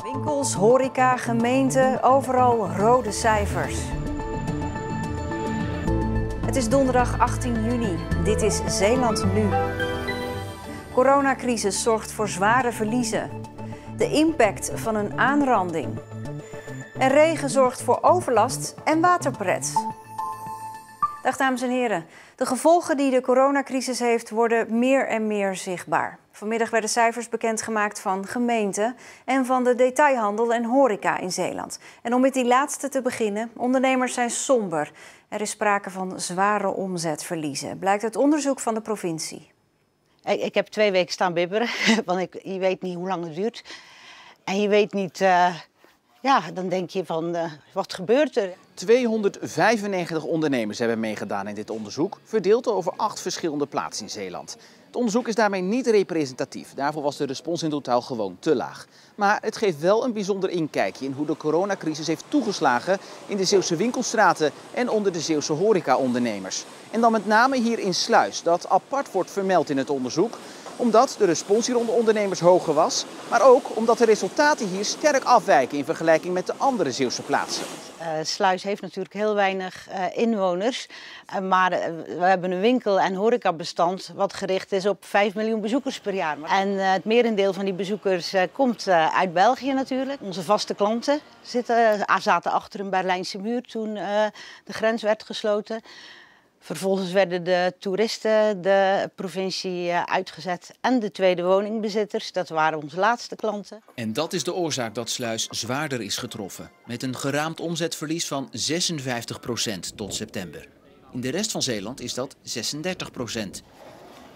Winkels, horeca, gemeenten, overal rode cijfers. Het is donderdag 18 juni. Dit is Zeeland Nu. Coronacrisis zorgt voor zware verliezen. De impact van een aanranding. En regen zorgt voor overlast en waterpret. Dag dames en heren. De gevolgen die de coronacrisis heeft worden meer en meer zichtbaar. Vanmiddag werden cijfers bekendgemaakt van gemeenten en van de detailhandel en horeca in Zeeland. En om met die laatste te beginnen, ondernemers zijn somber. Er is sprake van zware omzetverliezen, blijkt uit onderzoek van de provincie. Ik heb 2 weken staan bibberen, want je weet niet hoe lang het duurt. En je weet niet, dan denk je van, wat gebeurt er? 295 ondernemers hebben meegedaan in dit onderzoek, verdeeld over 8 verschillende plaatsen in Zeeland. Het onderzoek is daarmee niet representatief, daarvoor was de respons in totaal gewoon te laag. Maar het geeft wel een bijzonder inkijkje in hoe de coronacrisis heeft toegeslagen in de Zeeuwse winkelstraten en onder de Zeeuwse horecaondernemers. En dan met name hier in Sluis, dat apart wordt vermeld in het onderzoek, omdat de respons hier onder ondernemers hoger was, maar ook omdat de resultaten hier sterk afwijken in vergelijking met de andere Zeeuwse plaatsen. Sluis heeft natuurlijk heel weinig inwoners, maar we hebben een winkel- en horecabestand wat gericht is op 5 miljoen bezoekers per jaar. En het merendeel van die bezoekers komt uit België natuurlijk. Onze vaste klanten zaten achter een Berlijnse muur toen de grens werd gesloten. Vervolgens werden de toeristen de provincie uitgezet en de tweede woningbezitters. Dat waren onze laatste klanten. En dat is de oorzaak dat Sluis zwaarder is getroffen. Met een geraamd omzetverlies van 56% tot september. In de rest van Zeeland is dat 36%.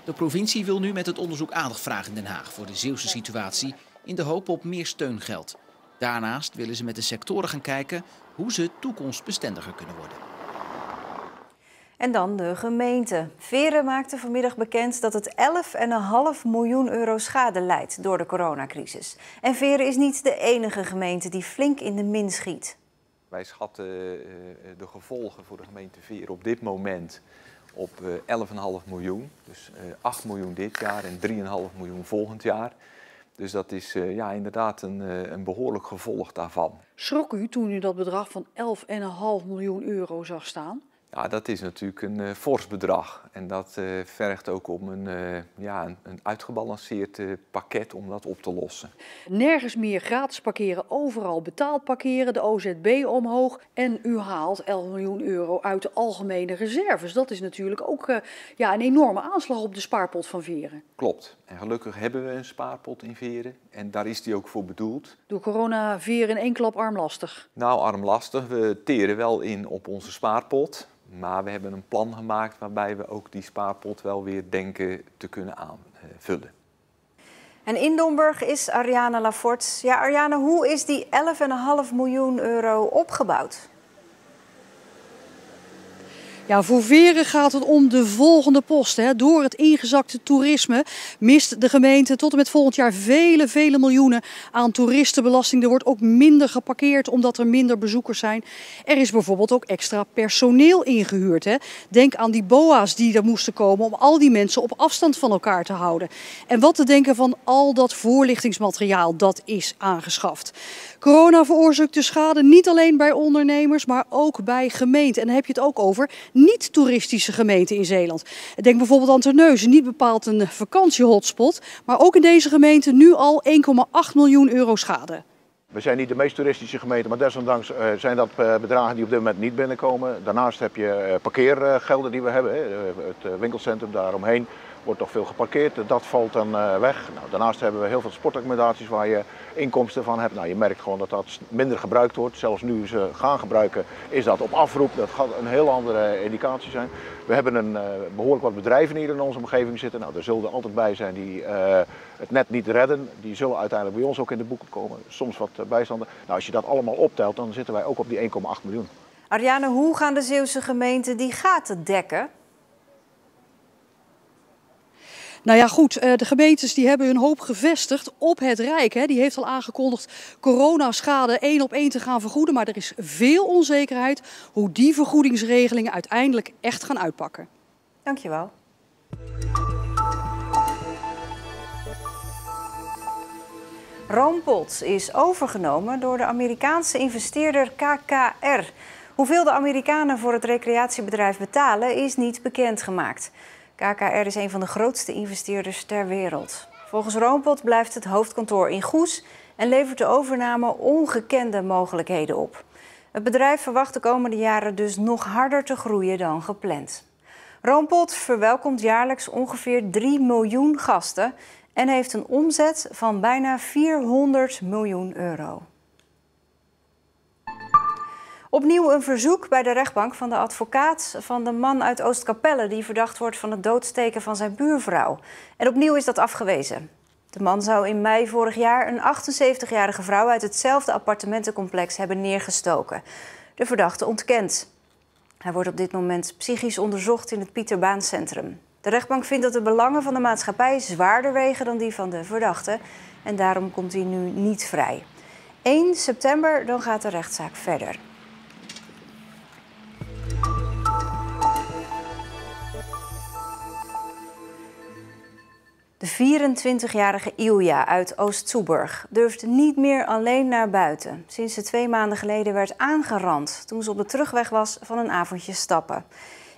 De provincie wil nu met het onderzoek aandacht vragen in Den Haag voor de Zeeuwse situatie in de hoop op meer steungeld. Daarnaast willen ze met de sectoren gaan kijken hoe ze toekomstbestendiger kunnen worden. En dan de gemeente. Veren maakte vanmiddag bekend dat het 11,5 miljoen euro schade leidt door de coronacrisis. En Veren is niet de enige gemeente die flink in de min schiet. Wij schatten de gevolgen voor de gemeente Veren op dit moment op 11,5 miljoen. Dus 8 miljoen dit jaar en 3,5 miljoen volgend jaar. Dus dat is inderdaad een behoorlijk gevolg daarvan. Schrok u toen u dat bedrag van 11,5 miljoen euro zag staan? Ja, dat is natuurlijk een fors bedrag en dat vergt ook om een uitgebalanceerd pakket om dat op te lossen. Nergens meer gratis parkeren, overal betaald parkeren, de OZB omhoog en u haalt 11 miljoen euro uit de algemene reserves. Dat is natuurlijk ook een enorme aanslag op de spaarpot van Veren. Klopt. En gelukkig hebben we een spaarpot in Veren en daar is die ook voor bedoeld. Door corona Veren in één klap armlastig? Nou, armlastig. We teren wel in op onze spaarpot. Maar we hebben een plan gemaakt waarbij we ook die spaarpot wel weer denken te kunnen aanvullen. En in Domburg is Ariane Lafort. Ja, Ariane, hoe is die 11,5 miljoen euro opgebouwd? Ja, voor Veren gaat het om de volgende posten. Door het ingezakte toerisme mist de gemeente tot en met volgend jaar vele miljoenen aan toeristenbelasting. Er wordt ook minder geparkeerd omdat er minder bezoekers zijn. Er is bijvoorbeeld ook extra personeel ingehuurd. Denk aan die BOA's die er moesten komen om al die mensen op afstand van elkaar te houden. En wat te denken van al dat voorlichtingsmateriaal dat is aangeschaft. Corona veroorzaakt de schade niet alleen bij ondernemers, maar ook bij gemeenten. En dan heb je het ook over niet-toeristische gemeenten in Zeeland. Denk bijvoorbeeld aan Terneuzen, niet bepaald een vakantiehotspot, maar ook in deze gemeente nu al 1,8 miljoen euro schade. We zijn niet de meest toeristische gemeente, maar desondanks zijn dat bedragen die op dit moment niet binnenkomen. Daarnaast heb je parkeergelden die we hebben, het winkelcentrum daaromheen wordt toch veel geparkeerd, dat valt dan weg. Nou, daarnaast hebben we heel veel sportaccommodaties waar je inkomsten van hebt. Nou, je merkt gewoon dat dat minder gebruikt wordt. Zelfs nu ze gaan gebruiken is dat op afroep. Dat gaat een heel andere indicatie zijn. We hebben een behoorlijk wat bedrijven hier in onze omgeving zitten. Nou, er zullen er altijd bij zijn die het net niet redden. Die zullen uiteindelijk bij ons ook in de boeken komen. Soms wat bijstanden. Nou, als je dat allemaal optelt, dan zitten wij ook op die 1,8 miljoen. Ariane, hoe gaan de Zeeuwse gemeenten die gaten dekken? Nou ja, goed, de gemeentes die hebben hun hoop gevestigd op het Rijk. Die heeft al aangekondigd coronaschade 1 op 1 te gaan vergoeden. Maar er is veel onzekerheid hoe die vergoedingsregelingen uiteindelijk echt gaan uitpakken. Dankjewel. Roompot is overgenomen door de Amerikaanse investeerder KKR. Hoeveel de Amerikanen voor het recreatiebedrijf betalen is niet bekendgemaakt. KKR is een van de grootste investeerders ter wereld. Volgens Roompot blijft het hoofdkantoor in Goes en levert de overname ongekende mogelijkheden op. Het bedrijf verwacht de komende jaren dus nog harder te groeien dan gepland. Roompot verwelkomt jaarlijks ongeveer 3 miljoen gasten en heeft een omzet van bijna 400 miljoen euro. Opnieuw een verzoek bij de rechtbank van de advocaat van de man uit Oostkapelle die verdacht wordt van het doodsteken van zijn buurvrouw. En opnieuw is dat afgewezen. De man zou in mei vorig jaar een 78-jarige vrouw uit hetzelfde appartementencomplex hebben neergestoken. De verdachte ontkent. Hij wordt op dit moment psychisch onderzocht in het Pieterbaancentrum. De rechtbank vindt dat de belangen van de maatschappij zwaarder wegen dan die van de verdachte. En daarom komt hij nu niet vrij. 1 september dan gaat de rechtszaak verder. De 24-jarige Ilja uit Oost-Soeburg durft niet meer alleen naar buiten. Sinds ze 2 maanden geleden werd aangerand toen ze op de terugweg was van een avondje stappen.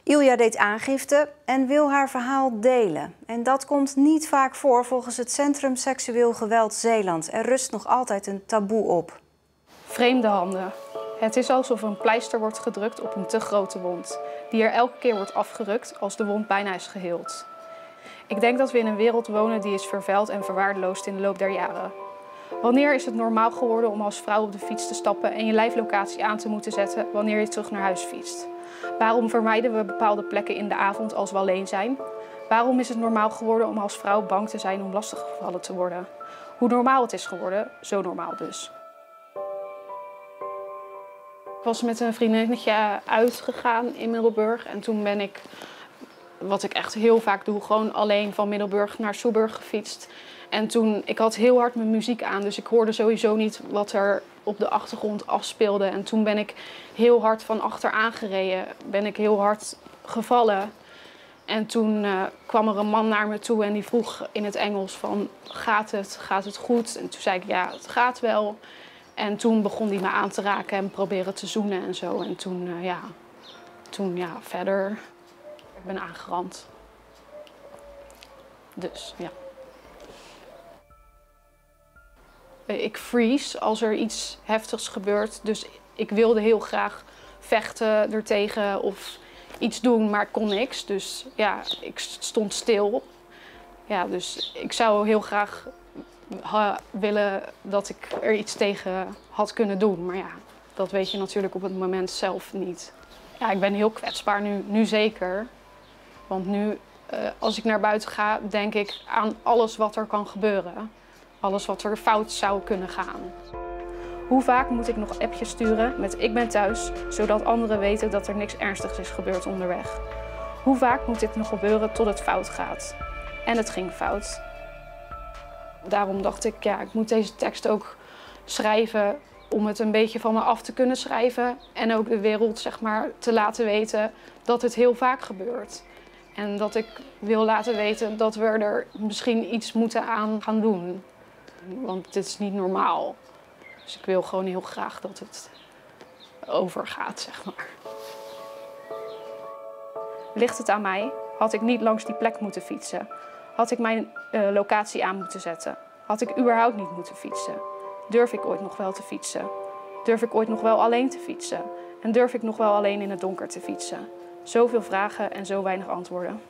Ilja deed aangifte en wil haar verhaal delen. En dat komt niet vaak voor volgens het Centrum Seksueel Geweld Zeeland. Er rust nog altijd een taboe op. Vreemde handen. Het is alsof er een pleister wordt gedrukt op een te grote wond, die er elke keer wordt afgerukt als de wond bijna is geheeld. Ik denk dat we in een wereld wonen die is vervuild en verwaarloosd in de loop der jaren. Wanneer is het normaal geworden om als vrouw op de fiets te stappen en je lijflocatie aan te moeten zetten wanneer je terug naar huis fietst? Waarom vermijden we bepaalde plekken in de avond als we alleen zijn? Waarom is het normaal geworden om als vrouw bang te zijn om lastiggevallen te worden? Hoe normaal het is geworden, zo normaal dus. Ik was met een vriendinnetje uitgegaan in Middelburg en toen ben ik, wat ik echt heel vaak doe, gewoon alleen van Middelburg naar Soeburg gefietst. En toen, ik had heel hard mijn muziek aan, dus ik hoorde sowieso niet wat er op de achtergrond afspeelde. En toen ben ik heel hard van achter aangereden, ben ik heel hard gevallen. En toen kwam er een man naar me toe en die vroeg in het Engels van, gaat het goed? En toen zei ik, ja, het gaat wel. En toen begon hij me aan te raken en proberen te zoenen en zo. En toen verder, ik ben aangerand. Dus, ja. Ik freeze als er iets heftigs gebeurt. Dus ik wilde heel graag vechten ertegen of iets doen, maar ik kon niks. Dus ja, ik stond stil. Ja, dus ik zou heel graag willen dat ik er iets tegen had kunnen doen. Maar ja, dat weet je natuurlijk op het moment zelf niet. Ja, ik ben heel kwetsbaar nu zeker. Want nu, als ik naar buiten ga, denk ik aan alles wat er kan gebeuren. Alles wat er fout zou kunnen gaan. Hoe vaak moet ik nog appjes sturen met ik ben thuis, zodat anderen weten dat er niks ernstigs is gebeurd onderweg? Hoe vaak moet dit nog gebeuren tot het fout gaat? En het ging fout. Daarom dacht ik, ja, ik moet deze tekst ook schrijven om het een beetje van me af te kunnen schrijven. En ook de wereld, zeg maar, te laten weten dat het heel vaak gebeurt. En dat ik wil laten weten dat we er misschien iets moeten aan gaan doen. Want dit is niet normaal. Dus ik wil gewoon heel graag dat het overgaat, zeg maar. Ligt het aan mij? Had ik niet langs die plek moeten fietsen? Had ik mijn locatie aan moeten zetten? Had ik überhaupt niet moeten fietsen? Durf ik ooit nog wel te fietsen? Durf ik ooit nog wel alleen te fietsen? En durf ik nog wel alleen in het donker te fietsen? Zoveel vragen en zo weinig antwoorden.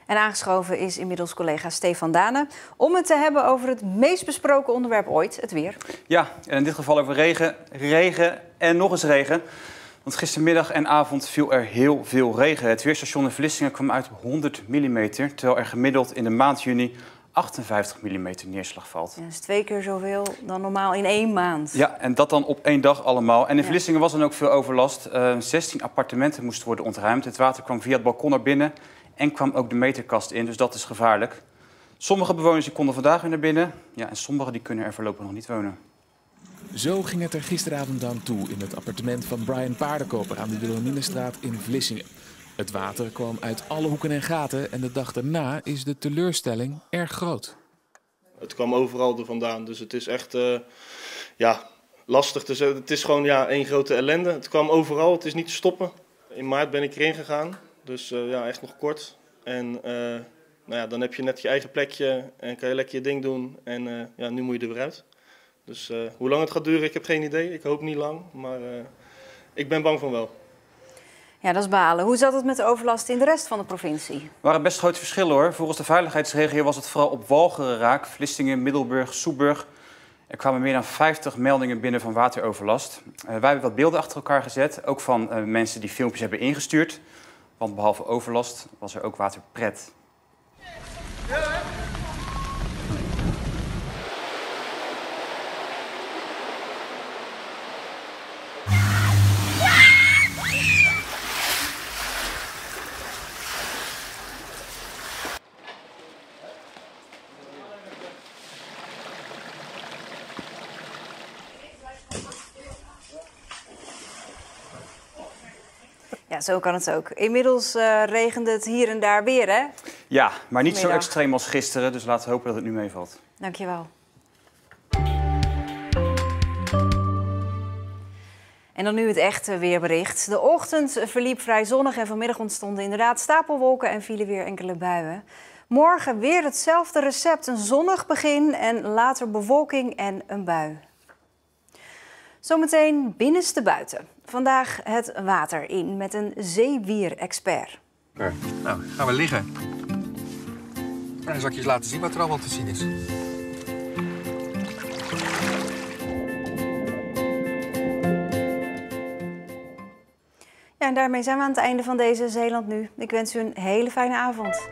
En aangeschoven is inmiddels collega Stefan Dane om het te hebben over het meest besproken onderwerp ooit, het weer. Ja, en in dit geval over regen en nog eens regen. Want gistermiddag en avond viel er heel veel regen. Het weerstation in Vlissingen kwam uit op 100 mm, terwijl er gemiddeld in de maand juni 58 mm neerslag valt. Ja, dat is 2 keer zoveel dan normaal in 1 maand. Ja, en dat dan op 1 dag allemaal. En in Vlissingen was dan ook veel overlast. 16 appartementen moesten worden ontruimd. Het water kwam via het balkon naar binnen en kwam ook de meterkast in, dus dat is gevaarlijk. Sommige bewoners die konden vandaag weer naar binnen. Ja, en sommigen die kunnen er voorlopig nog niet wonen. Zo ging het er gisteravond aan toe in het appartement van Brian Paardenkoper aan de Wilhelminastraat in Vlissingen. Het water kwam uit alle hoeken en gaten en de dag daarna is de teleurstelling erg groot. Het kwam overal er vandaan, dus het is echt lastig te zeggen. Het is gewoon één grote ellende. Het kwam overal, het is niet te stoppen. In maart ben ik erin gegaan, dus echt nog kort. En dan heb je net je eigen plekje en kan je lekker je ding doen. En nu moet je er weer uit. Dus hoe lang het gaat duren, ik heb geen idee. Ik hoop niet lang, maar ik ben bang van wel. Ja, dat is balen. Hoe zat het met de overlast in de rest van de provincie? Er waren best grote verschillen hoor. Volgens de veiligheidsregio was het vooral op Walcheren raak, Vlissingen, Middelburg, Soeburg. Er kwamen meer dan 50 meldingen binnen van wateroverlast. Wij hebben wat beelden achter elkaar gezet, ook van mensen die filmpjes hebben ingestuurd. Want behalve overlast was er ook waterpret. Ja, zo kan het ook. Inmiddels regende het hier en daar weer, hè? Ja, maar niet zo extreem als gisteren, dus laten we hopen dat het nu meevalt. Dankjewel. En dan nu het echte weerbericht. De ochtend verliep vrij zonnig en vanmiddag ontstonden inderdaad stapelwolken en vielen weer enkele buien. Morgen weer hetzelfde recept, een zonnig begin en later bewolking en een bui. Zometeen binnenste buiten. Vandaag het water in met een zeewierexpert. Nou, gaan we liggen. En dan zal ik je eens laten zien wat er allemaal te zien is. Ja, en daarmee zijn we aan het einde van deze Zeeland Nu. Ik wens u een hele fijne avond.